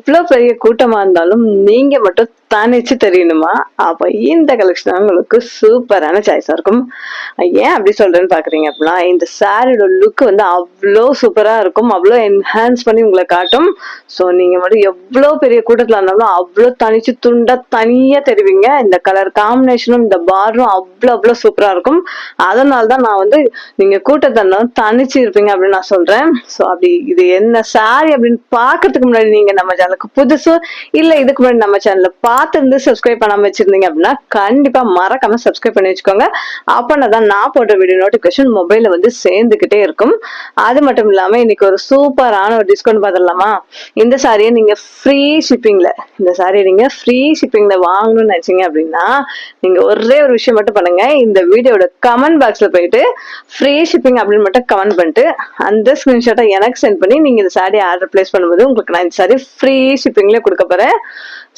எவ்வளவு பெரிய கூட்டமா இருந்தாலும் நீங்க மட்டும் தனிச்சு தெரியணுமா? அப்ப இந்த கலெக்ஷன் உங்களுக்கு சூப்பரான சாய்ஸா இருக்கும். ஏன் அப்படி சொல்றேன்னு பாக்குறீங்க அப்படின்னா, இந்த சாரியோட லுக் வந்து அவ்வளோ சூப்பரா இருக்கும். அவ்வளோ என்ஹான்ஸ் பண்ணி உங்களை காட்டும். சோ நீங்க மட்டும் எவ்வளவு பெரிய கூட்டத்துல இருந்தாலும் அவ்வளவு தனிச்சு துண்டா தனியா தெரிவிங்க. இந்த கலர் காம்பினேஷனும் இந்த பார்டரும் அவ்வளவு சூப்பரா இருக்கும். அதனாலதான் நான் வந்து நீங்க கூட்டத்தை இருந்தாலும் தனிச்சு இருப்பீங்க அப்படின்னு நான் சொல்றேன். சோ அப்படி இது என்ன சாரி அப்படின்னு பாக்குறதுக்கு முன்னாடி நீங்க நம்ம சேனலுக்கு புதுசு இல்ல இதுக்கு முன்னாடி நம்ம சேனல்ல பார்த்து சப்ஸ்கிரைப் பண்ணாம வச்சிருந்தீங்க அப்படின்னா கண்டிப்பா மறக்காம சப்ஸ்கிரைப் பண்ணி வச்சுக்கோங்க. அப்பதான் நான் போடுற வீடியோ நோட்டிபிகேஷன் மொபைல்ல வந்து சேர்ந்துகிட்டே இருக்கும். அது மட்டும் இல்லாம இன்னைக்கு ஒரு சூப்பரான ஒரு டிஸ்கவுண்ட் பார்த்துடலாமா? இந்த சாரியை நீங்க ஃப்ரீ ஷிப்பிங்ல வாங்கணும்னு நினைச்சீங்க அப்படின்னா நீங்க ஒரே ஒரு விஷயம் மட்டும் பண்ணுங்க. இந்த வீடியோட கமெண்ட் பாக்ஸ்ல போயிட்டு ஃப்ரீ ஷிப்பிங் அப்படின்னு மட்டும் கமெண்ட் பண்ணிட்டு அந்த ஸ்கிரீன்ஷாட்டை எனக்கு சென்ட் பண்ணி நீங்க இந்த சாரி ஆர்டர் பிளேஸ் பண்ணும்போது உங்களுக்கு நான் இந்த சாரி ஃப்ரீ ஷிப்பிங்ல கொடுக்க போறேன்.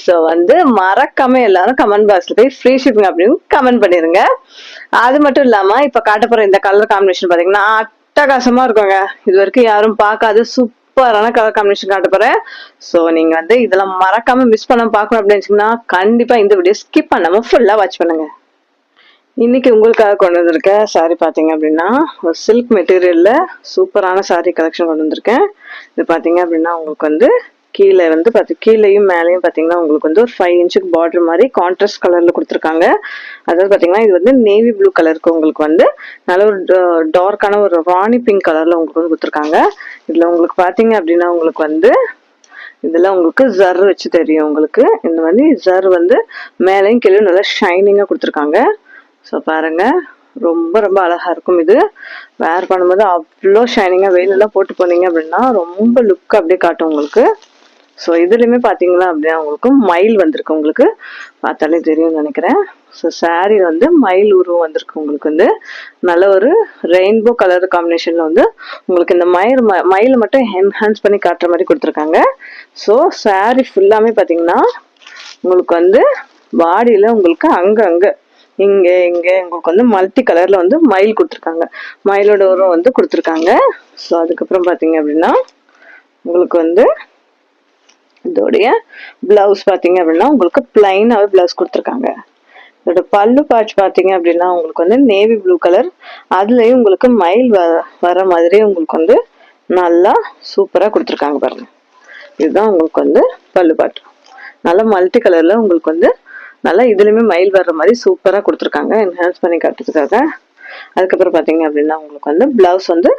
சோ வந்து மறக்காம எல்லாரும் கமெண்ட் பாக்ஸ்ல போய் ஃப்ரீ ஷிப்பிங் அப்படின்னு கமெண்ட் பண்ணிருங்க. அது மட்டும் இல்லாம இப்ப காட்ட போற இந்த கலர் காம்பினேஷன் பாத்தீங்கன்னா அட்டகாசமா இருக்குங்க. இது வரைக்கும் யாரும் பார்க்காத சூப்பரான கலர் காம்பினேஷன் காட்ட போறேன். சோ நீங்க வந்து இதெல்லாம் மறக்காம மிஸ் பண்ணாம பாக்கணும் அப்படின்னு கண்டிப்பா இந்த வீடியோ ஸ்கிப் பண்ணாம ஃபுல்லா வாட்ச் பண்ணுங்க. இன்னைக்கு உங்களுக்காக கொண்டு வந்திருக்க சாரி பாத்தீங்க அப்படின்னா ஒரு சில்க் மெட்டீரியல்ல சூப்பரான சாரி கலெக்ஷன் கொண்டு வந்திருக்கேன். இது பாத்தீங்க அப்படின்னா உங்களுக்கு வந்து கீழே வந்து கீழேயும் மேலேயும் பாத்தீங்கன்னா உங்களுக்கு வந்து ஒரு 5 இன்ச்சுக்கு பார்டர் மாதிரி கான்ட்ராஸ்ட் கலர்ல கொடுத்துருக்காங்க. அதாவது பாத்தீங்கன்னா இது வந்து நேவி ப்ளூ கலருக்கு உங்களுக்கு வந்து நல்ல ஒரு டார்க்கான ஒரு ராணி பிங்க் கலர்ல உங்களுக்கு வந்து கொடுத்துருக்காங்க. இதுல உங்களுக்கு பாத்தீங்க அப்படின்னா உங்களுக்கு வந்து இதெல்லாம் உங்களுக்கு ஜர் வச்சு தெரியும். உங்களுக்கு இந்த மாதிரி ஜர் வந்து மேலேயும் கீழே நல்லா ஷைனிங்கா கொடுத்துருக்காங்க. ஸோ பாருங்க ரொம்ப அழகா இருக்கும். இது வேர் பண்ணும்போது அவ்வளோ ஷைனிங்கா வெயிலெல்லாம் போட்டு போனீங்க அப்படின்னா ரொம்ப லுக் அப்படியே காட்டும் உங்களுக்கு. ஸோ இதுலையுமே பார்த்தீங்களா அப்படின்னா உங்களுக்கு மயில் வந்திருக்கு. உங்களுக்கு பார்த்தாலே தெரியும்னு நினைக்கிறேன். ஸோ சாரி வந்து மயில் உருவம் வந்திருக்கு. உங்களுக்கு வந்து நல்ல ஒரு ரெயின்போ கலர் காம்பினேஷன்ல வந்து உங்களுக்கு இந்த மயில் மட்டும் என்ஹான்ஸ் பண்ணி காட்டுற மாதிரி கொடுத்துருக்காங்க. ஸோ சாரி ஃபுல்லாமே பார்த்தீங்கன்னா உங்களுக்கு வந்து பாடியில உங்களுக்கு அங்க இங்க உங்களுக்கு வந்து மல்டி கலர்ல வந்து மயில் கொடுத்துருக்காங்க. மயிலோட உருவம் வந்து கொடுத்துருக்காங்க. ஸோ அதுக்கப்புறம் பாத்தீங்க அப்படின்னா உங்களுக்கு வந்து இதோடைய பிளவுஸ் பாத்தீங்க அப்படின்னா உங்களுக்கு பிளைனாவே பிளவுஸ் கொடுத்துருக்காங்க. இதோட பல்லு பாட்ச் பாத்தீங்க அப்படின்னா உங்களுக்கு வந்து நேவி ப்ளூ கலர், அதுலயும் உங்களுக்கு மயில் வர மாதிரி உங்களுக்கு வந்து நல்லா சூப்பரா கொடுத்துருக்காங்க பாருங்க. இதுதான் உங்களுக்கு வந்து பல்லு பாட்டு. நல்லா மல்டி கலர்ல உங்களுக்கு வந்து நல்லா இதுலயுமே மயில் வர்ற மாதிரி சூப்பரா கொடுத்துருக்காங்க என்ஹான்ஸ் பண்ணி காட்டுறதுக்காக. அதுக்கப்புறம் பாத்தீங்க அப்படின்னா உங்களுக்கு வந்து பிளவுஸ் வந்து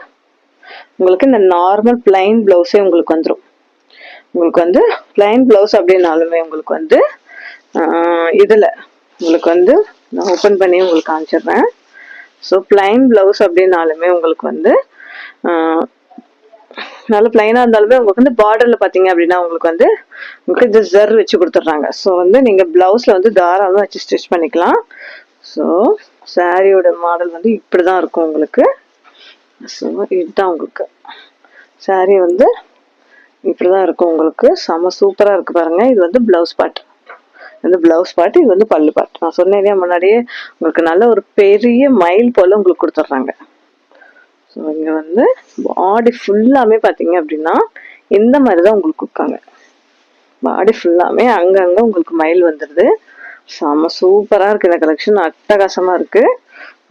உங்களுக்கு இந்த நார்மல் பிளைன் பிளவுஸே உங்களுக்கு வந்துடும். உங்களுக்கு வந்து பிளைன் பிளவுஸ் அப்படின்னாலுமே உங்களுக்கு வந்து இதுல உங்களுக்கு வந்து நான் ஓப்பன் பண்ணி உங்களுக்கு காமிச்சிடுறேன். ஸோ பிளைன் பிளவுஸ் அப்படின்னாலுமே உங்களுக்கு வந்து நல்ல பிளைனா இருந்தாலுமே உங்களுக்கு வந்து பார்டர்ல பாத்தீங்க அப்படின்னா உங்களுக்கு வந்து உங்களுக்கு இந்த ஜர் வச்சு கொடுத்துட்றாங்க. ஸோ வந்து நீங்க பிளவுஸ்ல வந்து தாராளமா வச்சு ஸ்டிச் பண்ணிக்கலாம். ஸோ சாரியோட மாடல் வந்து இப்படிதான் இருக்கும் உங்களுக்கு. ஸோ இதுதான் உங்களுக்கு சாரி வந்து இப்படிதான் இருக்கும் உங்களுக்கு. செம சூப்பரா இருக்கு பாருங்க. இது வந்து பிளவுஸ் பார்ட், இது பிளவுஸ் பார்ட், இது வந்து பல்லு பார்ட். நான் சொன்னேன் முன்னாடியே உங்களுக்கு நல்ல ஒரு பெரிய மயில் போல உங்களுக்கு கொடுத்துட்றாங்க. ஸோ இங்க வந்து பாடி ஃபுல்லாமே பாத்தீங்க அப்படின்னா இந்த மாதிரிதான் உங்களுக்கு கொடுக்காங்க. பாடி ஃபுல்லாமே அங்கங்க உங்களுக்கு மயில் வந்துடுது. செம சூப்பரா இருக்கு இந்த கலெக்ஷன். அட்டகாசமா இருக்கு.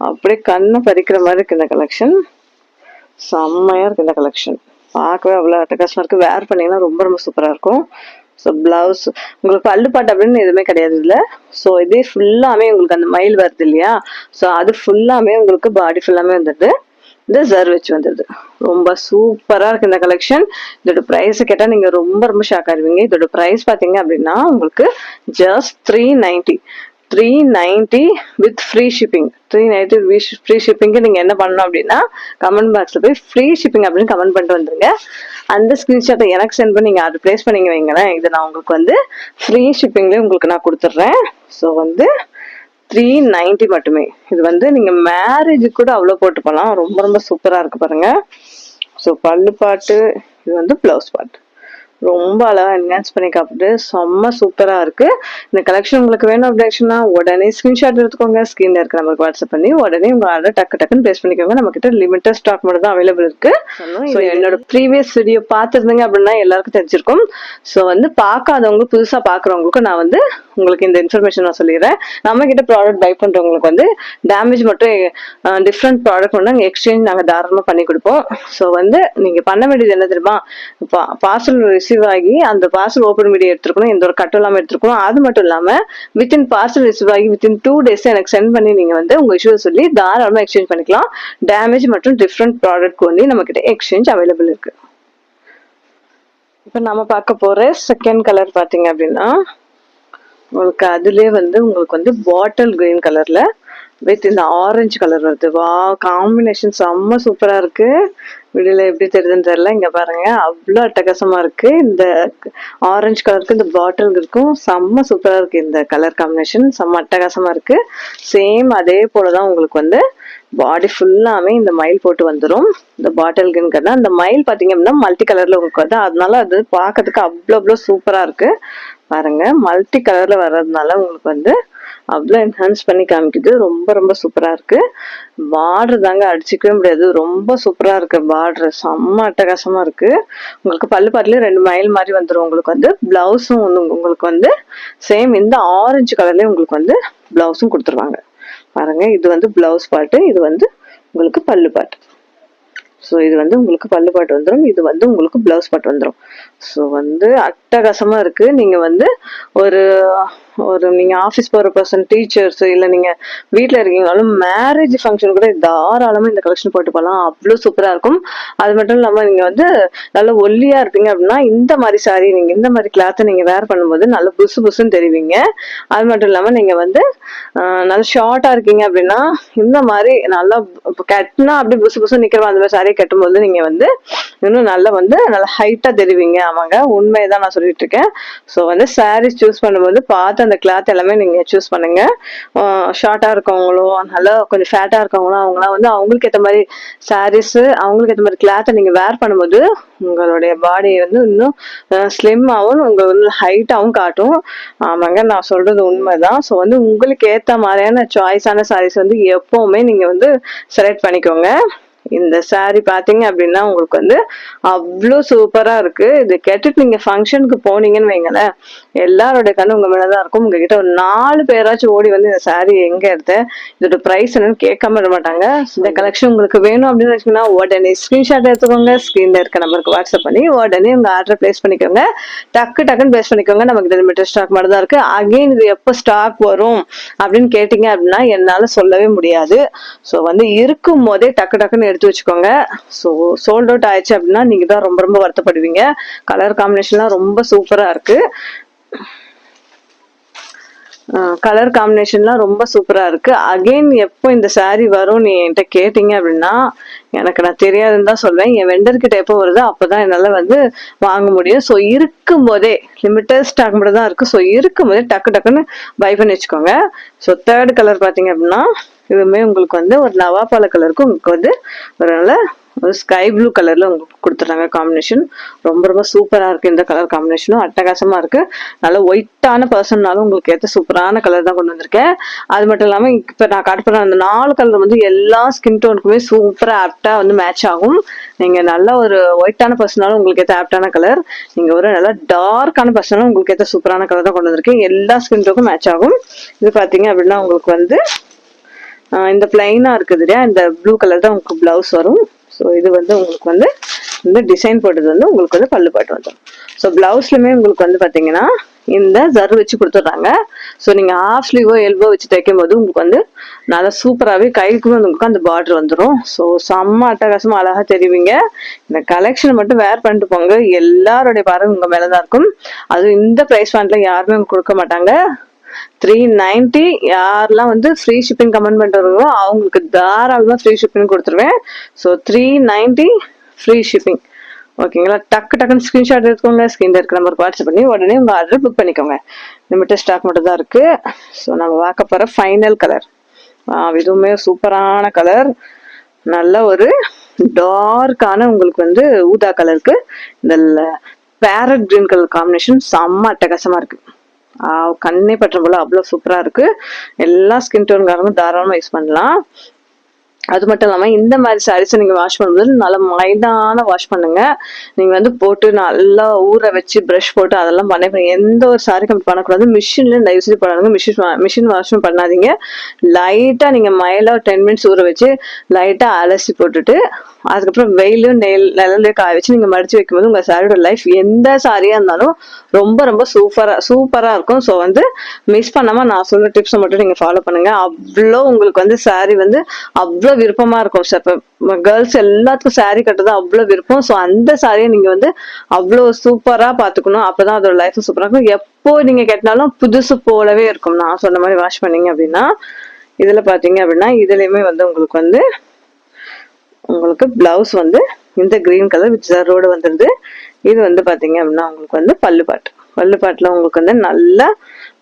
அப்படியே கண்ணை பறிக்கிற மாதிரி இருக்கு இந்த கலெக்ஷன். செம்மையா இருக்கு இந்த கலெக்ஷன். பார்க்கவே அவ்வளவு அட்டகாசமா இருக்கு. வேர் பண்ணீங்கன்னா ரொம்ப சூப்பரா இருக்கும். ஸோ பிளவுஸ் உங்களுக்கு பல்லு பாட்டு அப்படின்னு எதுவுமே கிடையாது இல்ல. ஸோ இதே ஃபுல்லாமே உங்களுக்கு அந்த மயில் வருது இல்லையா, ஸோ அது ஃபுல்லாமே உங்களுக்கு பாடி ஃபுல்லாமே வந்துடுது. இந்த ஜர் வச்சு வந்துடுது. ரொம்ப சூப்பரா இருக்கு இந்த கலெக்ஷன். இதோட பிரைஸ் கேட்டா நீங்க ரொம்ப ஷாக் ஆயிருவீங்க. இதோட பிரைஸ் பாத்தீங்க அப்படின்னா உங்களுக்கு just 390 with free shipping. 390 free ஷிப்பிங்க்கு நீங்க என்ன பண்ணணும் அப்படின்னா கமெண்ட் பாக்ஸ்ல போய் ஃப்ரீ ஷிப்பிங் அப்படின்னு கமெண்ட் பண்ணிட்டு வந்துருங்க. அந்த ஸ்கிரீன்ஷாட்டை எனக்கு சென்ட் பண்ணி நீங்க ஆர்டர் பிளேஸ் பண்ணீங்க வைங்களேன், இது நான் உங்களுக்கு வந்து ஃப்ரீ ஷிப்பிங்லேயே உங்களுக்கு நான் கொடுத்துட்றேன். ஸோ வந்து 390 மட்டுமே. இது வந்து நீங்க மேரேஜ் கூட அவ்வளவு போட்டு போலாம். ரொம்ப சூப்பரா இருக்கு பாருங்க. ஸோ பல்லு பாட்டு, இது வந்து பிளவுஸ் பாட்டு. ரொம்ப அழகா என்ஹான்ஸ் பண்ணி காப்பிட்டு செம்ம சூப்பரா இருக்கு. இந்த கலெக்ஷன் உங்களுக்கு வேணும் அப்படின்னா உடனே ஸ்கிரீன்ஷாட் எடுத்துக்கோங்க. ஸ்கிரீன்ல இருக்க நமக்கு வாட்ஸ்அப் பண்ணி உடனே உங்க ஆர்டர் டக்குன்னு பேஸ் பண்ணிக்கோங்க. நம்ம கிட்ட லிமிட்டட் ஸ்டாக் மட்டும் தான் அவைலபிள் இருக்கு. ஸோ என்னோட ப்ரீவியஸ் வீடியோ பார்த்துருந்தீங்க அப்படின்னா எல்லாருக்கும் தெரிஞ்சிருக்கும். ஸோ வந்து பார்க்காதவங்க புதுசா பாக்குறவங்களுக்கு நான் வந்து உங்களுக்கு இந்த இன்ஃபர்மேஷன் நான் சொல்லிடுறேன். நம்ம கிட்ட ப்ராடக்ட் பை பண்றவங்களுக்கு வந்து டேமேஜ் மட்டும் டிஃப்ரெண்ட் ப்ராடக்ட் வந்து எக்ஸ்சேஞ்ச் நாங்க தாராளமா பண்ணி கொடுப்போம். ஸோ வந்து நீங்க பண்ண வேண்டியது என்ன தெரியுமா, பார்சல் ரிசீவ் ஆகி அந்த பார்சல் ஓப்பன் பண்ணி எடுத்துருக்கணும், எந்த ஒரு கட்டும் இல்லாம எடுத்துருக்கணும். அது மட்டும் இல்லாம வித்தின் பார்சல் ரிசீவ் ஆகி வித்தின் 2 days எனக்கு சென்ட் பண்ணி நீங்க வந்து உங்க இஷ்யூ சொல்லி தாராளமா எக்ஸ்சேஞ்ச் பண்ணிக்கலாம். டேமேஜ் மற்றும் டிஃப்ரெண்ட் ப்ராடக்ட் வந்து நம்ம கிட்ட எக்ஸ்சேஞ்ச் அவைலபிள் இருக்கு. இப்ப நம்ம பார்க்க போற செகண்ட் கலர் பாத்தீங்க அப்படின்னா உங்களுக்கு அதுலயே வந்து உங்களுக்கு வந்து பாட்டில் கிரீன் கலர்ல வித் இந்த ஆரஞ்சு கலர் வருது. வா, காம்பினேஷன் செம்ம சூப்பரா இருக்கு. வீடியோல எப்படி தெரியுதுன்னு தெரியல, இங்க பாருங்க அவ்வளோ அட்டகாசமா இருக்கு. இந்த ஆரஞ்சு கலருக்கு இந்த பாட்டில் இருக்கும் செம்ம சூப்பரா இருக்கு. இந்த கலர் காம்பினேஷன் செம்ம அட்டகாசமா இருக்கு. சேம் அதே போலதான் உங்களுக்கு வந்து பாடி ஃபுல்லாமே இந்த மயில் போட்டு வந்துடும். இந்த பாட்டில் கிரீன் அந்த மயில் பாத்தீங்க அப்படின்னா மல்டி கலர்ல உங்களுக்கு வந்து, அதனால அது பார்க்கறதுக்கு அவ்வளோ சூப்பரா இருக்கு. பாருங்க மல்டி கலர்ல வர்றதுனால உங்களுக்கு வந்து அவ்வளோ என்ஹான்ஸ் பண்ணி காமிக்குது. ரொம்ப சூப்பரா இருக்கு. பார்டர் தாங்க அடிச்சுக்கவே முடியாது, ரொம்ப சூப்பரா இருக்கு. பார்டர் செம்ம அட்டகாசமா இருக்கு. உங்களுக்கு பல்லு பாட்டுலயே 2 மயில் மாதிரி வந்துடும். உங்களுக்கு வந்து பிளவுஸும் வந்து உங்களுக்கு வந்து சேம் இந்த ஆரஞ்சு கலர்லயே உங்களுக்கு வந்து பிளவுஸும் கொடுத்துருவாங்க. பாருங்க இது வந்து பிளவுஸ் பாட்டு, இது வந்து உங்களுக்கு பல்லு பாட்டு. ஸோ இது வந்து உங்களுக்கு பல்லு பாட்டு வந்துடும், இது வந்து உங்களுக்கு பிளவுஸ் பாட்டு வந்துடும். ஸோ வந்து அட்டகாசமா இருக்கு. நீங்க வந்து ஒரு ஒரு நீங்க ஆஃபீஸ் போற பர்சன், டீச்சர்ஸ், இல்லை நீங்க வீட்டில் இருக்கீங்கனாலும் மேரேஜ் ஃபங்க்ஷன் கூட தாராளமா இந்த கலெக்ஷன் போட்டு போகலாம். அவ்வளோ சூப்பரா இருக்கும். அது மட்டும் இல்லாம நீங்க வந்து நல்ல ஒல்லியா இருப்பீங்க அப்படின்னா இந்த மாதிரி சாரி, நீங்க இந்த மாதிரி கிளாத்தை நீங்க வேர் பண்ணும்போது நல்ல புசுன்னு தெரிவிங்க. அது மட்டும் இல்லாம நீங்க வந்து நல்ல ஷார்ட்டா இருக்கீங்க அப்படின்னா இந்த மாதிரி நல்லா கட்டினா அப்படி புசு நிக்கிறோம். அந்த மாதிரி சாரி கட்டும்போது நீங்க வந்து இன்னும் நல்லா ஹைட்டா தெரிவிங்க. ஆமாங்க, உண்மையதான் நான் சொல்லிட்டு இருக்கேன். ஸோ வந்து சாரீஸ் சூஸ் பண்ணும்போது பார்த்து அந்த கிளாத் எல்லாமே நீங்க சூஸ் பண்ணுங்க. ஷார்ட்டா இருக்கவங்களோ நல்லா கொஞ்சம் ஃபேட்டா இருக்கவங்களோ அவங்களாம் வந்து அவங்களுக்கு ஏற்ற மாதிரி சாரீஸ், அவங்களுக்கு ஏற்ற மாதிரி கிளாத்தை நீங்க வேர் பண்ணும்போது உங்களுடைய பாடி வந்து இன்னும் ஸ்லிம்மாகவும் உங்க வந்து ஹைட்டாகவும் காட்டும். ஆமாங்க, நான் சொல்றது உண்மைதான். ஸோ வந்து உங்களுக்கு ஏற்ற மாதிரியான சாய்ஸான சாரீஸ் வந்து எப்பவுமே நீங்க வந்து செலக்ட் பண்ணிக்கோங்க. இந்த சாரி பாத்தீங்க அப்படின்னா உங்களுக்கு வந்து அவ்வளோ சூப்பரா இருக்கு. இது கேட்டுட்டு நீங்க ஃபங்க்ஷனுக்கு போனீங்கன்னு வைங்களேன், எல்லாரோட கண்ணு உங்க மேலதான் இருக்கும். உங்ககிட்ட ஒரு 4 பேராச்சும் ஓடி வந்து இந்த சாரி எங்க எடுத்த, இதோட பிரைஸ் என்னன்னு கேட்காம விட மாட்டாங்க. இந்த கலெக்ஷன் உங்களுக்கு வேணும் அப்படின்னு வச்சுக்கோங்கன்னா உடனே ஸ்கிரீன்ஷாட் எடுத்துக்கோங்க. ஸ்கிரீன்ல இருக்க நம்பருக்கு வாட்ஸ்அப் பண்ணி உடனே உங்க ஆர்டர் பிளேஸ் பண்ணிக்கோங்க. டக்குன்னு பிளேஸ் பண்ணிக்கோங்க. நமக்கு லிமிட்டட் ஸ்டாக் மட்டும் தான் இருக்கு. அகைன் இது எப்போ ஸ்டாக் வரும் அப்படின்னு கேட்டீங்க அப்படின்னா என்னால சொல்லவே முடியாது. ஸோ வந்து இருக்கும் போதே டக்குன்னு எடுத்து வச்சுக்கோங்க. ஸோ சோல்ட் அவுட் ஆயிடுச்சு அப்படின்னா நீங்க தான் ரொம்ப வருத்தப்படுவீங்க. கலர் காம்பினேஷன்லாம் ரொம்ப சூப்பரா இருக்கு. கலர் காம்பினேஷன்லாம் ரொம்ப சூப்பரா இருக்கு. அகெயின் எப்போ இந்த சாரி வரும் நீ என்கிட்ட கேட்டீங்க அப்படின்னா எனக்கு நான் தெரியாதுன்னு தான் சொல்வேன். என் வெண்டர்கிட்ட எப்போ வருதோ அப்பதான் என்னால வந்து வாங்க முடியும். ஸோ இருக்கும் போதே லிமிட்டட் ஸ்டாக் மட்டும் தான் இருக்கு. ஸோ இருக்கும் போதே டக்குன்னு பை பண்ணி வச்சுக்கோங்க. ஸோ தேர்ட் கலர் பாத்தீங்க அப்படின்னா இதுவுமே உங்களுக்கு வந்து ஒரு நவாப்பால கலருக்கு உங்களுக்கு வந்து ஒரு நல்ல ஒரு ஸ்கை ப்ளூ கலர்ல உங்களுக்கு கொடுத்துறாங்க. காம்பினேஷன் ரொம்ப சூப்பரா இருக்கு. இந்த கலர் காம்பினேஷனும் அட்டகாசமா இருக்கு. நல்ல ஒயிட்டான பர்சன்னாலும் உங்களுக்கு ஏற்ற சூப்பரான கலர் தான் கொண்டு வந்திருக்கேன். அது மட்டும் இல்லாம இப்ப நான் காட்டுற அந்த 4 கலர் வந்து எல்லா ஸ்கின் டோனுக்குமே சூப்பரா ஆப்டா வந்து மேட்ச் ஆகும். நீங்க நல்ல ஒரு ஒயிட்டான பர்சனாலும் உங்களுக்கு ஏற்ற ஆப்டான கலர், நீங்க ஒரு நல்ல டார்க்கான பர்சனாலும் உங்களுக்கு ஏற்ற சூப்பரான கலர் தான் கொண்டு வந்திருக்கேன். எல்லா ஸ்கின் டோனுக்கும் மேட்ச் ஆகும். இது பாத்தீங்க அப்படின்னா உங்களுக்கு வந்து இந்த பிளைனா இருக்குது இல்லையா, இந்த ப்ளூ கலர் தான் உங்களுக்கு பிளவுஸ் வரும். ஸோ இது வந்து உங்களுக்கு வந்து இந்த டிசைன் போட்டது வந்து உங்களுக்கு வந்து பல்லு பாட்டு வந்துடும். ஸோ பிளவுஸ்லுமே உங்களுக்கு வந்து பாத்தீங்கன்னா இந்த ஜரு வச்சு கொடுத்துட்றாங்க. ஸோ நீங்க ஹாஃப் ஸ்லீவோ எல்போ வச்சு தைக்கும் போது உங்களுக்கு வந்து நல்லா சூப்பராகவே கைக்குமே உங்களுக்கு அந்த பார்டர் வந்துடும். ஸோ செம்ம அட்டகாசமா அழகா தெரிவிங்க. இந்த கலெக்ஷன் மட்டும் வேர் பண்ணிட்டு போங்க. எல்லாருடைய பார்வை உங்க மேலதான் இருக்கும். அது இந்த பிரைஸ் பாயிண்ட்ல யாருமே கொடுக்க மாட்டாங்க. 390 யாரெல்லாம் வந்து ஃப்ரீ ஷிப்பிங் கமெண்ட் பண்றாங்களோ அவங்களுக்கு தாராளமா ஃப்ரீ ஷிப்பிங் கொடுத்துருவேன். So 390 free shipping. ஓகேங்களா, டக்குன்னு ஸ்கிரீன்ஷாட் எடுத்துக்கோங்க. ஸ்கிரீன்ல இருக்க நம்பருக்கு வாட்ஸ்அப் பண்ணி உடனே உங்க ஆர்டர் புக் பண்ணிக்கோங்க. லிமிட்டட் ஸ்டாக் மட்டும் தான் இருக்கு. ஸோ நம்ம பார்க்க போற ஃபைனல் கலர் இதுவுமே சூப்பரான கலர். நல்ல ஒரு டார்க்கான உங்களுக்கு வந்து ஊதா கலருக்கு இந்த பேரட் கிரீன் கலர் காம்பினேஷன் செம்ம அட்டகாசமா இருக்கு. கண்ணே பற்ற போல அவ்வளவு சூப்பரா இருக்கு. எல்லா ஸ்கின் டோன்காரங்களும் தாராளமா யூஸ் பண்ணலாம். அது மட்டும் இல்லாம இந்த மாதிரி சாரீஸ் நீங்க வாஷ் பண்ணும்போது நல்லா மைல்டான வாஷ் பண்ணுங்க. நீங்க வந்து போட்டு நல்லா ஊற வச்சு பிரஷ் போட்டு அதெல்லாம் பண்ண எந்த ஒரு சாரி கம்மி பண்ணக்கூடாது. மிஷின்ல தயவு செய்து பண்ணாதுங்க. மிஷின் வாஷும் பண்ணாதீங்க. லைட்டா நீங்க மைல்டா 10 மினிட்ஸ் ஊற வச்சு லைட்டா அலசி போட்டுட்டு அதுக்கப்புறம் வெயிலும் நிழலையும் காய வச்சு நீங்க மடிச்சு வைக்கும்போது உங்க சாரியோட லைஃப் எந்த சாரியா இருந்தாலும் ரொம்ப ரொம்ப சூப்பரா இருக்கும். ஸோ வந்து மிஸ் பண்ணாம நான் சொல்ற டிப்ஸை மட்டும் நீங்க ஃபாலோ பண்ணுங்க. அவ்வளோ உங்களுக்கு வந்து சாரி வந்து அவ்வளோ விருப்பமா இருக்கும். இப்போ கேர்ள்ஸ் எல்லாத்துக்கும் சாரி கட்டுறது அவ்வளோ விருப்பம். ஸோ அந்த சாரியை நீங்க வந்து அவ்வளோ சூப்பரா பாத்துக்கணும். அப்பதான் அதோட லைஃப் சூப்பரா இருக்கும். எப்போ நீங்க கட்டினாலும் புதுசு போலவே இருக்கும். நான் சொன்ன மாதிரி வாஷ் பண்ணீங்க அப்படின்னா இதுல பாத்தீங்க அப்படின்னா இதுலயுமே வந்து உங்களுக்கு பிளவுஸ் வந்து இந்த கிரீன் கலர் வித் ஜரோட வந்துருது. இது வந்து பாத்தீங்க அப்படின்னா உங்களுக்கு வந்து பல்லுப்பாட்டுல உங்களுக்கு வந்து நல்லா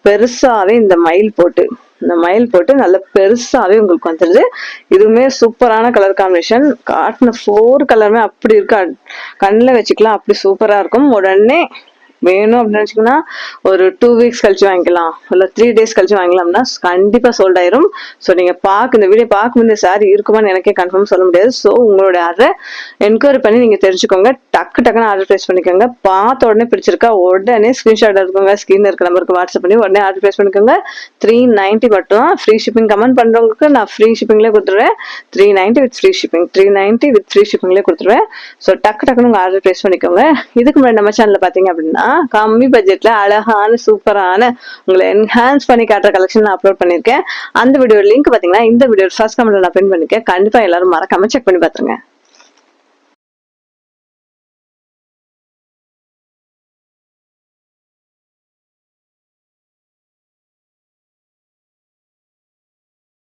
பெருசாவே இந்த மயில் போட்டு நல்லா பெருசாவே உங்களுக்கு வந்துருது. இதுவுமே சூப்பரான கலர் காம்பினேஷன். காட்டின 4 கலருமே அப்படி இருக்கு. கண்ணில் வச்சுக்கலாம், அப்படி சூப்பரா இருக்கும். உடனே வேணும் அப்படின்னு நினைச்சீங்கன்னா ஒரு 2 வீக்ஸ் கழிச்சு வாங்கிக்கலாம், இல்ல 3 டேஸ் கழிச்சு வாங்கலாம்னா கண்டிப்பா சோல்ட் ஆயிரும். ஸோ நீங்க இந்த வீடியோ பார்க்கும்போது சாரி இருக்குமான்னு எனக்கே கன்ஃபார்ம் சொல்ல முடியாது. ஸோ உங்களோட ஆர்டரை என்கொயரி பண்ணி நீங்க தெரிஞ்சுக்கோங்க. டக்குன்னு ஆர்டர் பிளேஸ் பண்ணிக்கோங்க. பார்த்த உடனே பிடிச்சிருக்கா உடனே ஸ்கிரீன்ஷாட் எடுத்துக்கோங்க. ஸ்கிரீன்ல இருக்க நம்பருக்கு வாட்ஸ்அப் பண்ணி உடனே ஆர்டர் பிளேஸ் பண்ணிக்கோங்க. 390 மட்டும். ஃப்ரீ ஷிப்பிங் கமெண்ட் பண்றவங்களுக்கு நான் ஃப்ரீ ஷிப்பிங்லேயே கொடுத்துருவேன். 390 with free shipping 390 with free ஷிப்பிங்லேயே கொடுத்துருவேன். ஸோ டக்குன்னு உங்க ஆர்டர் பிளேஸ் பண்ணிக்கோங்க. இதுக்கு முன்னாடி நம்ம சேனல்ல பாத்தீங்க அப்படின்னா கம்மி பட்ஜெட்ல அழகான சூப்பரான உங்களை என்ஹான்ஸ் பண்ணி காட்டுற கலெக்ஷன் நான் அப்லோட் பண்ணிருக்கேன். அந்த வீடியோ லிங்க் பாத்தீங்கன்னா இந்த வீடியோ ஃபர்ஸ்ட் கமெண்ட்ல நான் பின் பண்ணிருக்கேன். கண்டிப்பா எல்லாரும் மறக்காம செக் பண்ணி பாத்துருங்க.